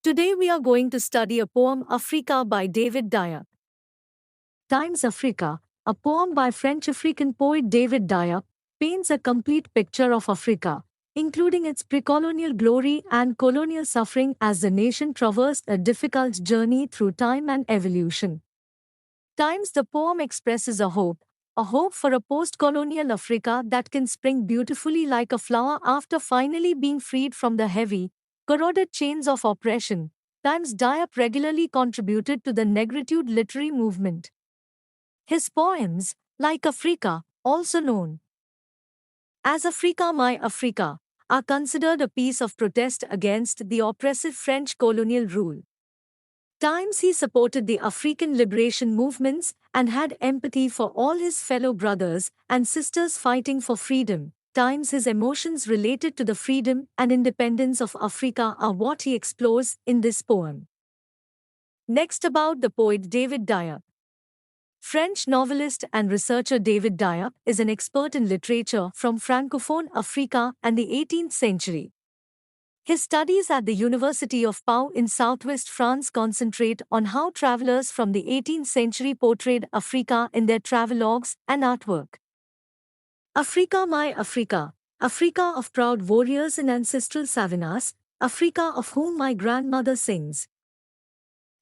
Today we are going to study a poem Africa by David Diop. Times Africa, a poem by French African poet David Diop, paints a complete picture of Africa, including its pre-colonial glory and colonial suffering as the nation traversed a difficult journey through time and evolution. Times the poem expresses a hope for a post-colonial Africa that can spring beautifully like a flower after finally being freed from the heavy, corroded chains of oppression. Times Diop regularly contributed to the Negritude literary movement. His poems, like Africa, also known as Africa My Africa, are considered a piece of protest against the oppressive French colonial rule. Times he supported the African liberation movements and had empathy for all his fellow brothers and sisters fighting for freedom. Times his emotions related to the freedom and independence of Africa are what he explores in this poem. Next, about the poet David Diop. French novelist and researcher David Diop is an expert in literature from Francophone Africa and the 18th century. His studies at the University of Pau in southwest France concentrate on how travelers from the 18th century portrayed Africa in their travelogues and artwork. Africa My Africa, Africa of proud warriors and ancestral savannas, Africa of whom my grandmother sings.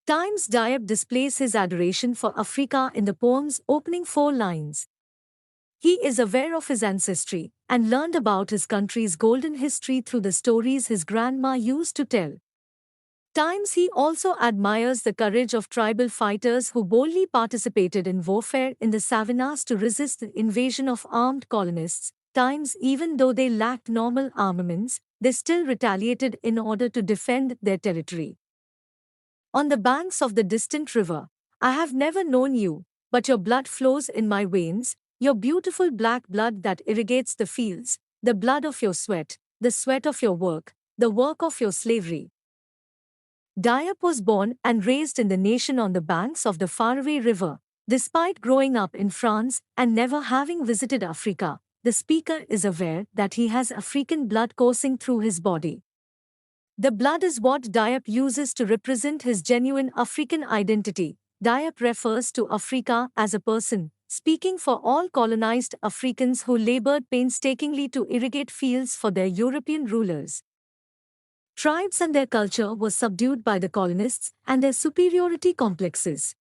Times Diop displays his adoration for Africa in the poem's opening 4 lines. He is aware of his ancestry and learned about his country's golden history through the stories his grandma used to tell. Times he also admires the courage of tribal fighters who boldly participated in warfare in the savannas to resist the invasion of armed colonists. Times, even though they lacked normal armaments, they still retaliated in order to defend their territory. On the banks of the distant river, I have never known you, but your blood flows in my veins, your beautiful black blood that irrigates the fields, the blood of your sweat, the sweat of your work, the work of your slavery. Diop was born and raised in the nation on the banks of the faraway river. Despite growing up in France and never having visited Africa, the speaker is aware that he has African blood coursing through his body. The blood is what Diop uses to represent his genuine African identity. Diop refers to Africa as a person, speaking for all colonized Africans who labored painstakingly to irrigate fields for their European rulers. Tribes and their culture were subdued by the colonists and their superiority complexes.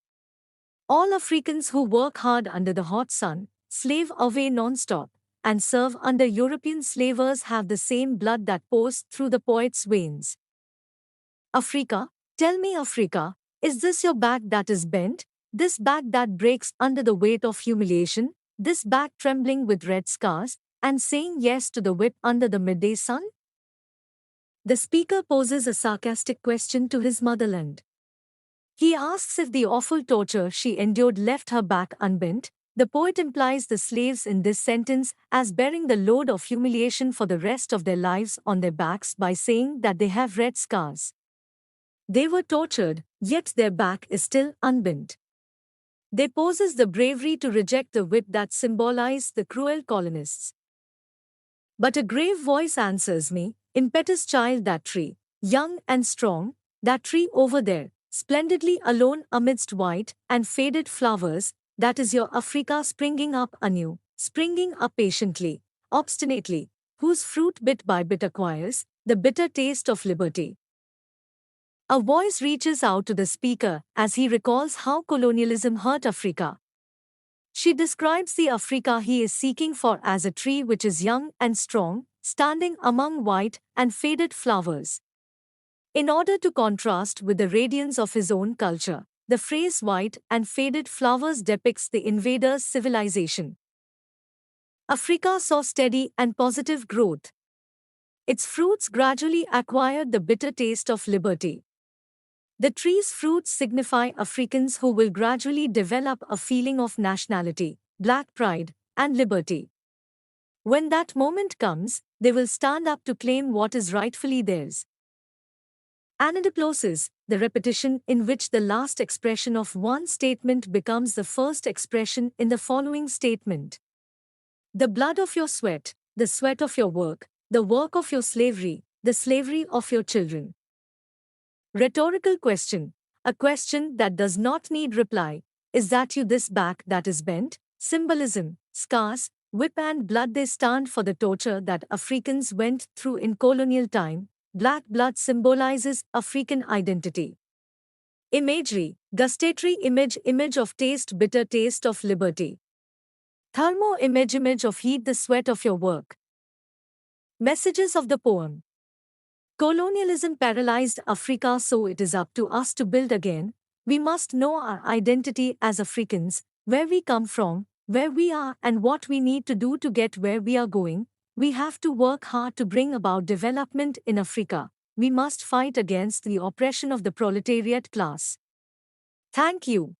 All Africans who work hard under the hot sun, slave away non-stop, and serve under European slavers have the same blood that pours through the poet's veins. Africa, tell me Africa, is this your back that is bent? This back that breaks under the weight of humiliation, this back trembling with red scars, and saying yes to the whip under the midday sun? The speaker poses a sarcastic question to his motherland. He asks if the awful torture she endured left her back unbent. The poet implies the slaves in this sentence as bearing the load of humiliation for the rest of their lives on their backs by saying that they have red scars. They were tortured, yet their back is still unbent. They possess the bravery to reject the whip that symbolized the cruel colonists. But a grave voice answers me, impetuous child, that tree, young and strong, that tree over there, splendidly alone amidst white and faded flowers, that is your Africa springing up anew, springing up patiently, obstinately, whose fruit bit by bit acquires the bitter taste of liberty. A voice reaches out to the speaker as he recalls how colonialism hurt Africa. She describes the Africa he is seeking for as a tree which is young and strong, standing among white and faded flowers. In order to contrast with the radiance of his own culture, the phrase white and faded flowers depicts the invader's civilization. Africa saw steady and positive growth. Its fruits gradually acquired the bitter taste of liberty. The tree's fruits signify Africans who will gradually develop a feeling of nationality, black pride, and liberty. When that moment comes, they will stand up to claim what is rightfully theirs. Anadiplosis, the repetition in which the last expression of one statement becomes the first expression in the following statement. The blood of your sweat, the sweat of your work, the work of your slavery, the slavery of your children. Rhetorical question. A question that does not need reply. Is that you this back that is bent? Symbolism. Scars, whip and blood they stand for the torture that Africans went through in colonial time. Black blood symbolizes African identity. Imagery. Gustatory image of taste bitter taste of liberty. Thermo image of heat the sweat of your work. Messages of the poem. Colonialism paralyzed Africa, so it is up to us to build again. We must know our identity as Africans, where we come from, where we are, and what we need to do to get where we are going. We have to work hard to bring about development in Africa. We must fight against the oppression of the proletariat class. Thank you.